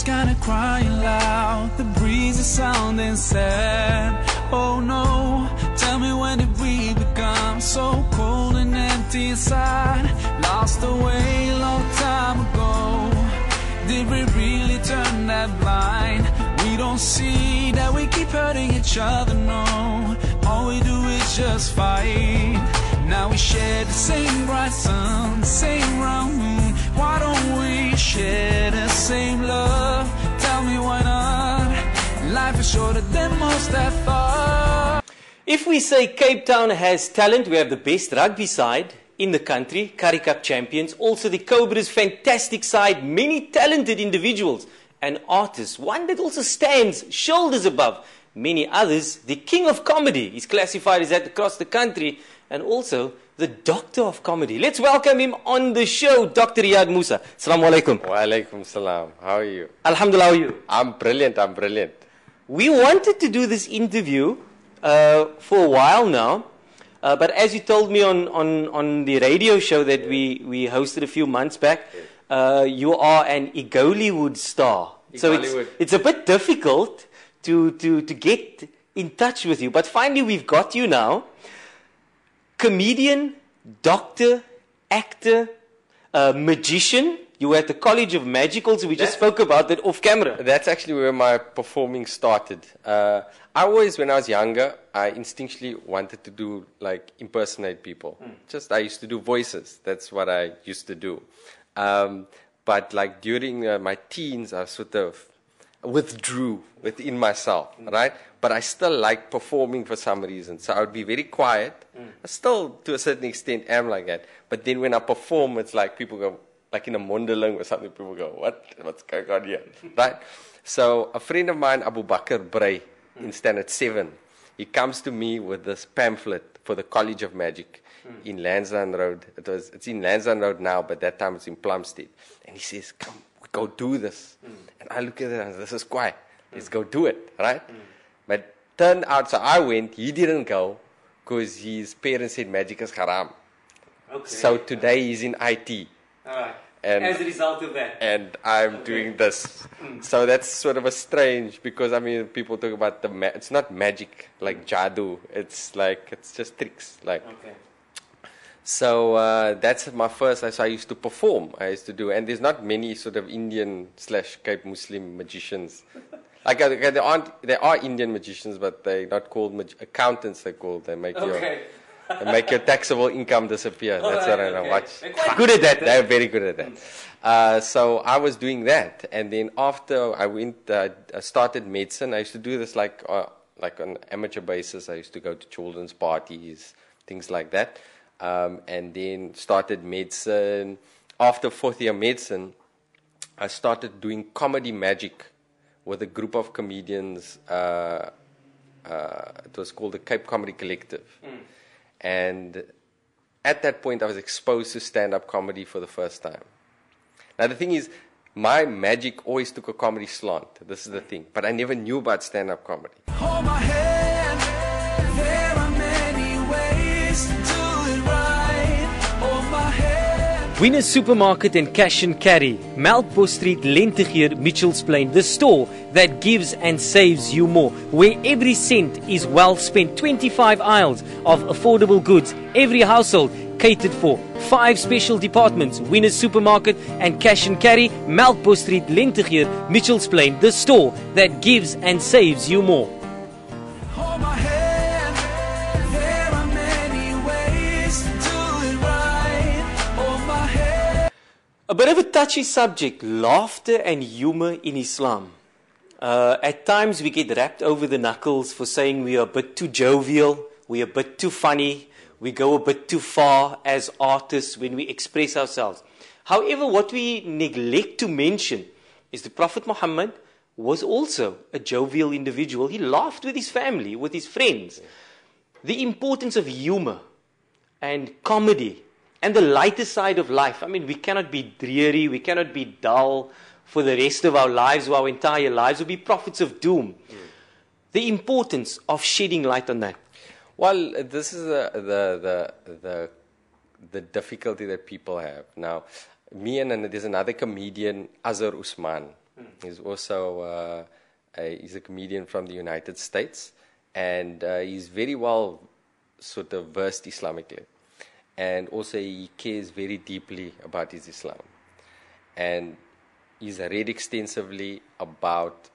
was kinda crying loud. The breeze is sounding sad. Oh no, tell me when did we become so cold and empty inside? Lost away a long time ago. Did we really turn that blind? We don't see that we keep hurting each other, no. All we do is just fight. Now we share the same bright sun, the same round moon. Why don't we share the same love? Tell me why not? Life is shorter than most have thought. If we say Cape Town has talent, we have the best rugby side in the country, Currie Cup champions, also the Cobra's fantastic side, many talented individuals and artists, one that also stands shoulders above many others, the king of comedy is classified as that across the country, and also the doctor of comedy. Let's welcome him on the show, Dr. Riaad Moosa. Assalamu alaikum. Wa alaikum salam. How are you? Alhamdulillah, how are you? I'm brilliant. We wanted to do this interview for a while now, but as you told me on the radio show that we hosted a few months back, you are an Igollywood star. So it's a bit difficult to get in touch with you. But finally we've got you now. Comedian, doctor, actor, magician. You were at the College of Magic also. We just spoke about that off camera. That's actually where my performing started. I always, when I was younger, I instinctually wanted to do, like, impersonate people. I used to do voices. That's what I used to do. But, like, during my teens, I sort of withdrew within myself, right? But I still like performing for some reason. So I would be very quiet. I still, to a certain extent, am like that. But then when I perform, it's like people go, like in a mondeling or something, people go, what's going on here, right? So a friend of mine, Abu Bakr Bray, in Standard 7, he comes to me with this pamphlet for the College of Magic in Lansdowne Road. It's in Lansdowne Road now, but that time it's in Plumstead. And he says, come, go do this. And I look at it and this is quiet. Let's go do it, right? But turned out, so I went, he didn't go, because his parents said magic is haram. Okay. So today he's in IT. Alright. And as a result of that. And I'm doing this. So that's sort of a strange, because I mean, people talk about it's not magic, like jadoo. It's like, it's just tricks. Like. Okay. So that's my first, so I used to perform. I used to do, and there's not many sort of Indian/Cape Muslim magicians. Like there are Indian magicians, but they're not called accountants. They're called. They make your taxable income disappear. That's what I know. Watch. They're quite good at that. They're very good at that. So I was doing that, and then after I started medicine. I used to do this like on amateur basis. I used to go to children's parties, things like that. And then started medicine. After fourth year medicine, I started doing comedy magic with a group of comedians. It was called the Cape Comedy Collective. And at that point, I was exposed to stand-up comedy for the first time. Now, the thing is, my magic always took a comedy slant. This is the thing. But I never knew about stand-up comedy. Hold my hand, there are many ways to do it right. Hold my hand. Winners Supermarket and Cash and Carry, Melkbos Street, Lentegeur, Mitchells Plain, the store that gives and saves you more, where every cent is well spent. 25 aisles of affordable goods, every household catered for. 5 special departments, Winners Supermarket and Cash and Carry, Melkbos Street, Lentegeur, Mitchells Plain, the store that gives and saves you more. Hold my hand, there are many ways to do it right. Hold my hand. A bit of a touchy subject, laughter and humor in Islam. At times we get rapped over the knuckles for saying we are a bit too jovial, we are a bit too funny, we go a bit too far as artists when we express ourselves. However, what we neglect to mention is the Prophet Muhammad was also a jovial individual. He laughed with his family, with his friends. The importance of humor and comedy and the lighter side of life. I mean, we cannot be dreary, we cannot be dull for the rest of our lives or our entire lives. We'll be prophets of doom. The importance of shedding light on that. Well, this is the difficulty that people have. Now, me and there's another comedian, Azhar Usman. He's also he's a comedian from the United States, and he's very well sort of versed Islamically. And also he cares very deeply about his Islam. And he's read extensively about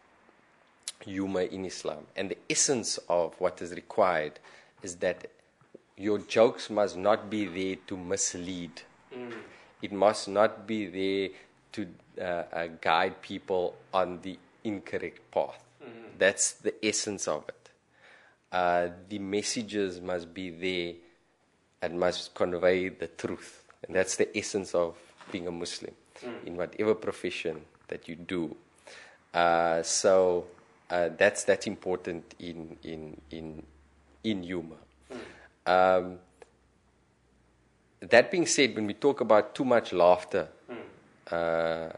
humor in Islam. And the essence of what is required is that your jokes must not be there to mislead. It must not be there to guide people on the incorrect path. That's the essence of it. The messages must be there and must convey the truth. And that's the essence of being a Muslim in whatever profession that you do. So that's important in humor. That being said, when we talk about too much laughter, the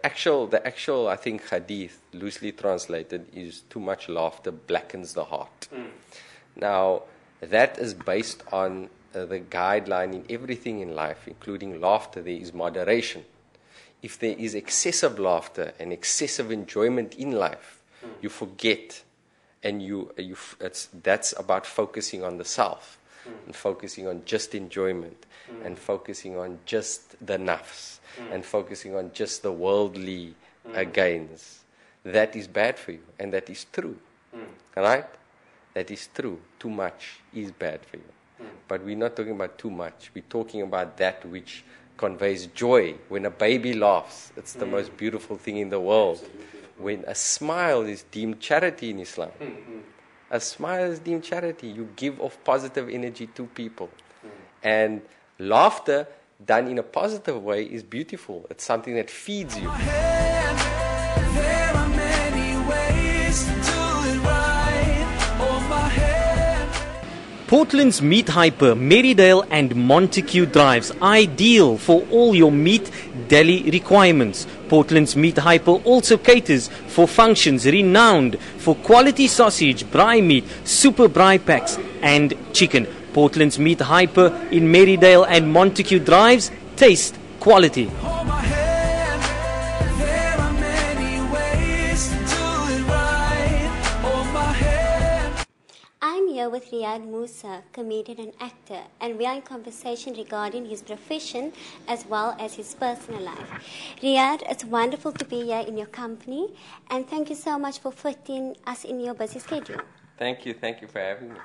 actual I think hadith, loosely translated, is too much laughter blackens the heart. Now that is based on the guideline in everything in life, including laughter. There is moderation. If there is excessive laughter and excessive enjoyment in life, you forget, and that's about focusing on the self, and focusing on just enjoyment, and focusing on just the nafs, and focusing on just the worldly gains. That is bad for you, and that is true. Right? That is true. Too much is bad for you. But we're not talking about too much. We're talking about that which conveys joy. When a baby laughs, it's the most beautiful thing in the world. When a smile is deemed charity in Islam. A smile is deemed charity. You give off positive energy to people. And laughter done in a positive way is beautiful. It's something that feeds you. There are many ways to do it right. Oh, my head. Portland's Meat Hyper, Merrydale and Montague Drives, ideal for all your meat deli requirements. Portland's Meat Hyper also caters for functions renowned for quality sausage, braai meat, super braai packs and chicken. Portland's Meat Hyper in Merrydale and Montague Drives, taste quality. Oh, my head. There are many ways to do it right. Oh, my head. I'm here with Riaad Moosa, comedian and actor, and we are in conversation regarding his profession as well as his personal life. Riaad, it's wonderful to be here in your company, and thank you so much for fitting us in your busy schedule. Thank you for having me.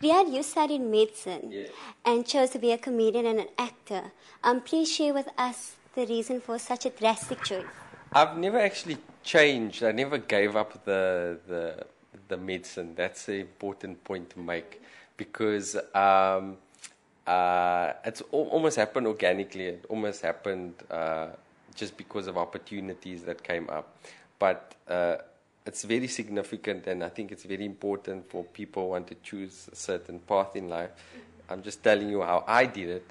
Riaad, you studied medicine and chose to be a comedian and an actor. Please share with us the reason for such a drastic choice. I've never actually changed. I never gave up the medicine. That's an important point to make, because it's almost happened organically. It almost happened just because of opportunities that came up. But it's very significant, and I think it's very important for people who want to choose a certain path in life. I'm just telling you how I did it.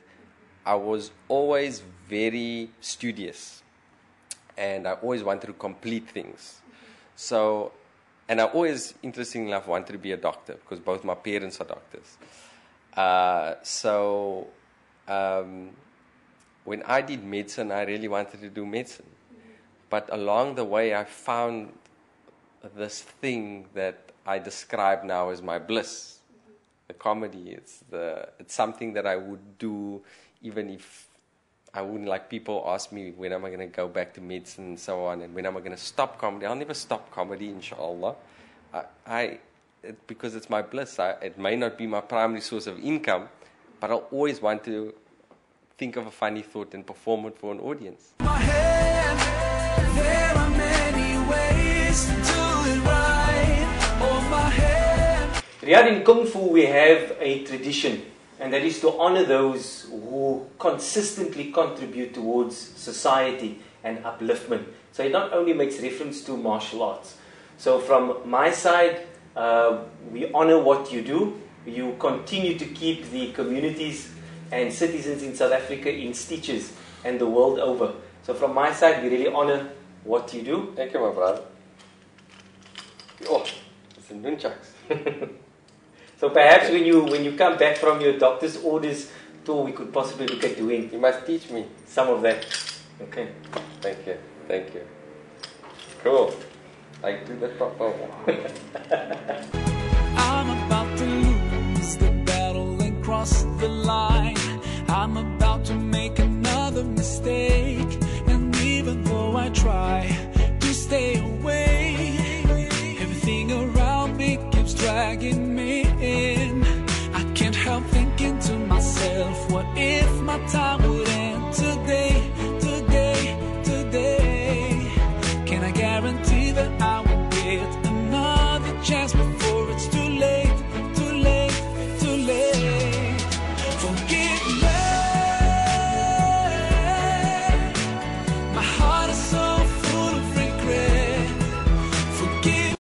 I was always very studious, and I always wanted to complete things. So, and I always, interestingly enough, wanted to be a doctor, because both my parents are doctors. When I did medicine, I really wanted to do medicine. But along the way, I found this thing that I describe now as my bliss, the comedy. It's something that I would do even if I wouldn't, like, people ask me when am I going to go back to medicine and so on, and when am I going to stop comedy. I'll never stop comedy, inshallah. Because it's my bliss. It may not be my primary source of income, but I'll always want to think of a funny thought and perform it for an audience. My head. There are many ways to do it right. Oh, my head. Riaad, in Kung Fu we have a tradition, and that is to honor those who consistently contribute towards society and upliftment. So it not only makes reference to martial arts. So from my side, we honor what you do. You continue to keep the communities and citizens in South Africa in stitches and the world over. So from my side, we really honor what you do. Thank you, my brother. Oh, it's in nunchucks. So perhaps when you come back from your doctor's orders tour, we could possibly look at doing You must teach me. some of that. Okay. Thank you. Thank you. Cool. I do the proper one. I'm about to lose the battle and cross the line. I'm about to make another mistake. And even though I try to stay away, everything around me keeps dragging me in. I can't help thinking to myself, what if my time